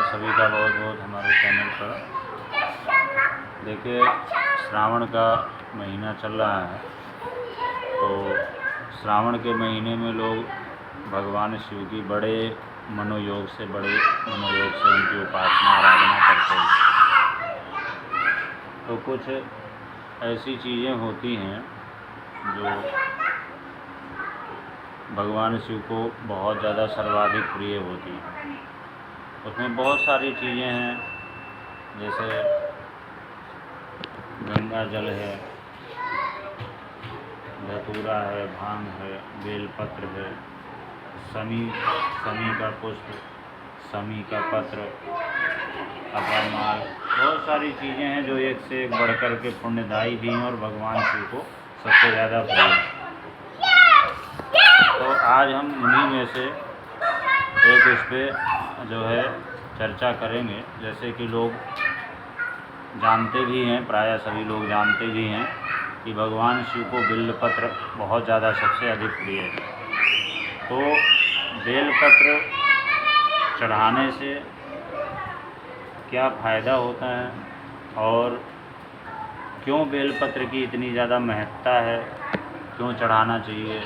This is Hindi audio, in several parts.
सभी का बहुत बहुत हमारे चैनल पर। देखिए, श्रावण का महीना चल रहा है, तो श्रावण के महीने में लोग भगवान शिव की बड़े मनोयोग से उनकी उपासना आराधना करते हैं। तो कुछ ऐसी चीज़ें होती हैं जो भगवान शिव को बहुत ज़्यादा सर्वाधिक प्रिय होती हैं। उसमें बहुत सारी चीज़ें हैं, जैसे गंगा जल है, धतूरा है, भांग है, बेलपत्र है, शमी का पुष्प, शमी का पत्र, अपामाल, बहुत सारी चीज़ें हैं जो एक से एक बढ़ कर के पुण्यदायी भी हैं और भगवान शिव को सबसे ज़्यादा प्रिय हैं। तो आज हम उन्हीं में से एक उस पर जो है चर्चा करेंगे। जैसे कि लोग जानते भी हैं, प्रायः सभी लोग जानते भी हैं कि भगवान शिव को बेलपत्र बहुत ज़्यादा सबसे अधिक प्रिय है। तो बेलपत्र चढ़ाने से क्या फ़ायदा होता है और क्यों बेलपत्र की इतनी ज़्यादा महत्ता है, क्यों चढ़ाना चाहिए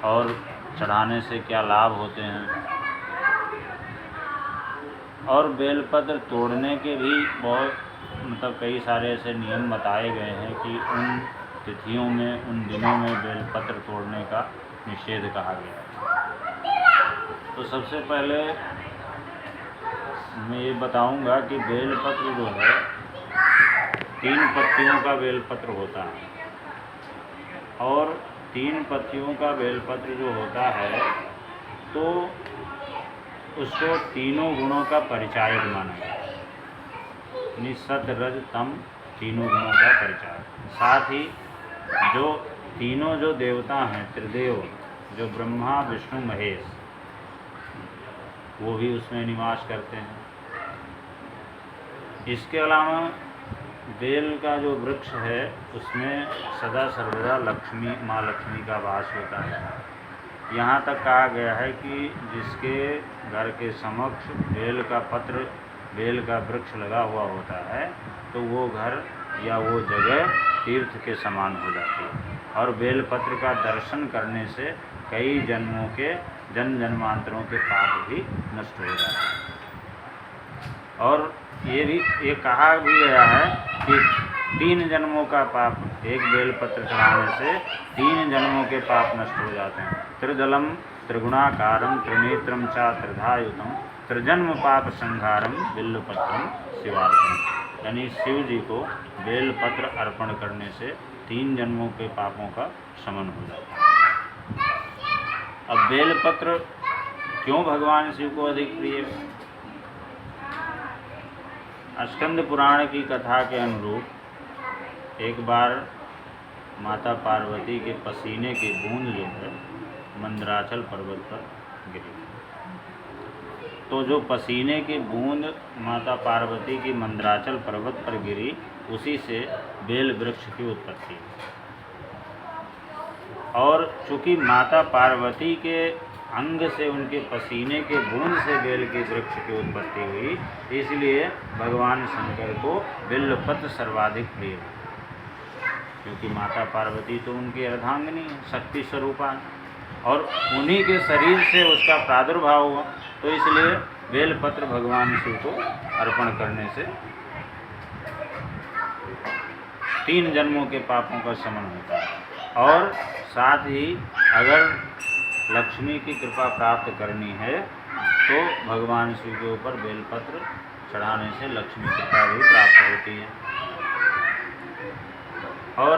और चढ़ाने से क्या लाभ होते हैं, और बेलपत्र तोड़ने के भी बहुत कई सारे ऐसे नियम बताए गए हैं कि उन तिथियों में, उन दिनों में बेलपत्र तोड़ने का निषेध कहा गया है। तो सबसे पहले मैं ये बताऊंगा कि बेलपत्र जो है 3 पत्तियों का बेलपत्र होता है, और 3 पत्तियों का बेलपत्र जो होता है तो उसको तीनों गुणों का परिचायक माना जाता है। सत रज तम, तीनों गुणों का परिचायक। साथ ही जो तीनों जो देवता हैं, त्रिदेव, जो ब्रह्मा विष्णु महेश, वो भी उसमें निवास करते हैं। इसके अलावा बेल का जो वृक्ष है उसमें सदा सर्वदा माँ लक्ष्मी का वास होता है। यहाँ तक कहा गया है कि जिसके घर के समक्ष बेल का पत्र, बेल का वृक्ष लगा हुआ होता है तो वो घर या वो जगह तीर्थ के समान हो जाती है, और बेल पत्र का दर्शन करने से कई जन्मों के जन्मांतरों के पाप भी नष्ट हो जाते हैं। और ये कहा भी गया है कि 3 जन्मों का पाप, एक बेलपत्र चढ़ाने से 3 जन्मों के पाप नष्ट हो जाते हैं। त्रिदलम त्रिगुणाकारम त्रिनेत्रम चा त्रिधायुतम त्रिजन्म पाप संहारम बिल्वपत्रम शिवार्पण। यानी शिव जी को बेलपत्र अर्पण करने से 3 जन्मों के पापों का शमन हो जाता है। अब बेलपत्र क्यों भगवान शिव को अधिक प्रिय है? स्कंद पुराण की कथा के अनुरूप एक बार माता पार्वती के पसीने की बूंद जो है मंदराचल पर्वत पर गिरी। तो जो पसीने की बूंद माता पार्वती की मंदराचल पर्वत पर गिरी, उसी से बेल वृक्ष की उत्पत्ति। और चूँकि माता पार्वती के अंग से, उनके पसीने के बूंद से बेल के वृक्ष की उत्पत्ति हुई, इसलिए भगवान शंकर को बेलपत्र सर्वाधिक प्रिय है। क्योंकि माता पार्वती तो उनकी अर्धांगिनी है, शक्ति स्वरूपा, और उन्हीं के शरीर से उसका प्रादुर्भाव हुआ, तो इसलिए बेलपत्र भगवान शिव को अर्पण करने से 3 जन्मों के पापों का शमन होता है। और साथ ही अगर लक्ष्मी की कृपा प्राप्त करनी है तो भगवान शिव के ऊपर बेलपत्र चढ़ाने से लक्ष्मी कृपा भी प्राप्त होती है। और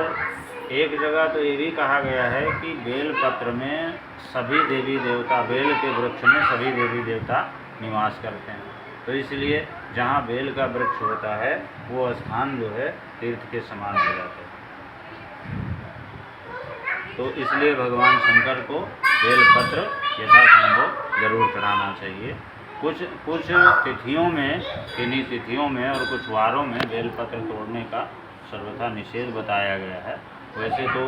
एक जगह तो ये भी कहा गया है कि बेलपत्र में सभी देवी देवता, बेल के वृक्ष में सभी देवी देवता निवास करते हैं। तो इसलिए जहाँ बेल का वृक्ष होता है वो स्थान जो है तीर्थ के समान हो जाते हैं। तो इसलिए भगवान शंकर को बेलपत्र यथासंभव जरूर चढ़ाना चाहिए। कुछ तिथियों में, किन्हीं तिथियों में और कुछ वारों में बेलपत्र तोड़ने का सर्वथा निषेध बताया गया है। वैसे तो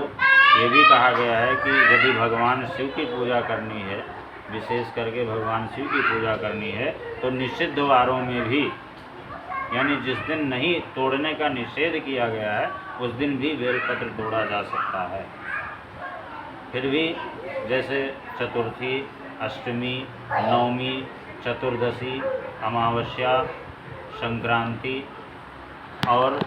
ये भी कहा गया है कि यदि भगवान शिव की पूजा करनी है विशेष करके भगवान शिव की पूजा करनी है तो निषिद्ध वारों में भी, यानी जिस दिन नहीं तोड़ने का निषेध किया गया है उस दिन भी बेलपत्र तोड़ा जा सकता है। फिर भी जैसे चतुर्थी, अष्टमी, नवमी, चतुर्दशी, अमावस्या, संक्रांति और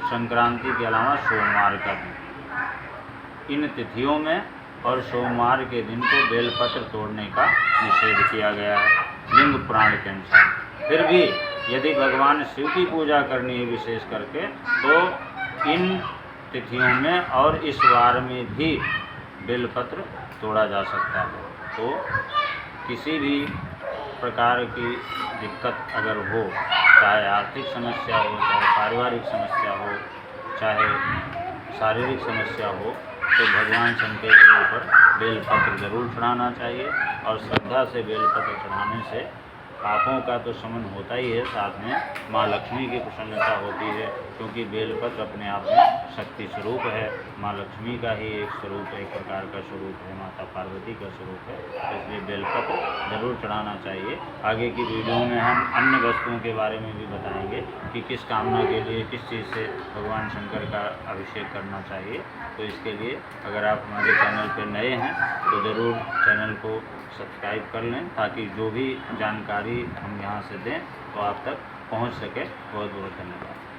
संक्रांति के अलावा सोमवार का दिन, इन तिथियों में और सोमवार के दिन को बेलपत्र तोड़ने का निषेध किया गया है लिंग पुराण के अनुसार। फिर भी यदि भगवान शिव की पूजा करनी है विशेष करके तो इन तिथियों में और इस वार में भी बेलपत्र तोड़ा जा सकता है। तो किसी भी प्रकार की दिक्कत अगर हो, चाहे आर्थिक समस्या हो, चाहे पारिवारिक समस्या हो, चाहे शारीरिक समस्या हो, तो भगवान शंकर के ऊपर बेलपत्र जरूर चढ़ाना चाहिए। और श्रद्धा से बेलपत्र चढ़ाने से पापों का तो शमन होता ही है, साथ में माँ लक्ष्मी की प्रसन्नता होती है, क्योंकि बेलपत्र अपने आप में शक्ति स्वरूप है, माँ लक्ष्मी का ही एक स्वरूप, एक प्रकार का स्वरूप है, माता पार्वती का स्वरूप है। इसलिए बेलपत्र जरूर चढ़ाना चाहिए। आगे की वीडियो में हम अन्य वस्तुओं के बारे में भी बताएंगे कि किस कामना के लिए किस चीज़ से भगवान शंकर का अभिषेक करना चाहिए। तो इसके लिए अगर आप हमारे चैनल पर नए हैं तो ज़रूर चैनल को सब्सक्राइब कर लें, ताकि जो भी जानकारी हम यहाँ से दें तो आप तक पहुँच सके। बहुत बहुत धन्यवाद।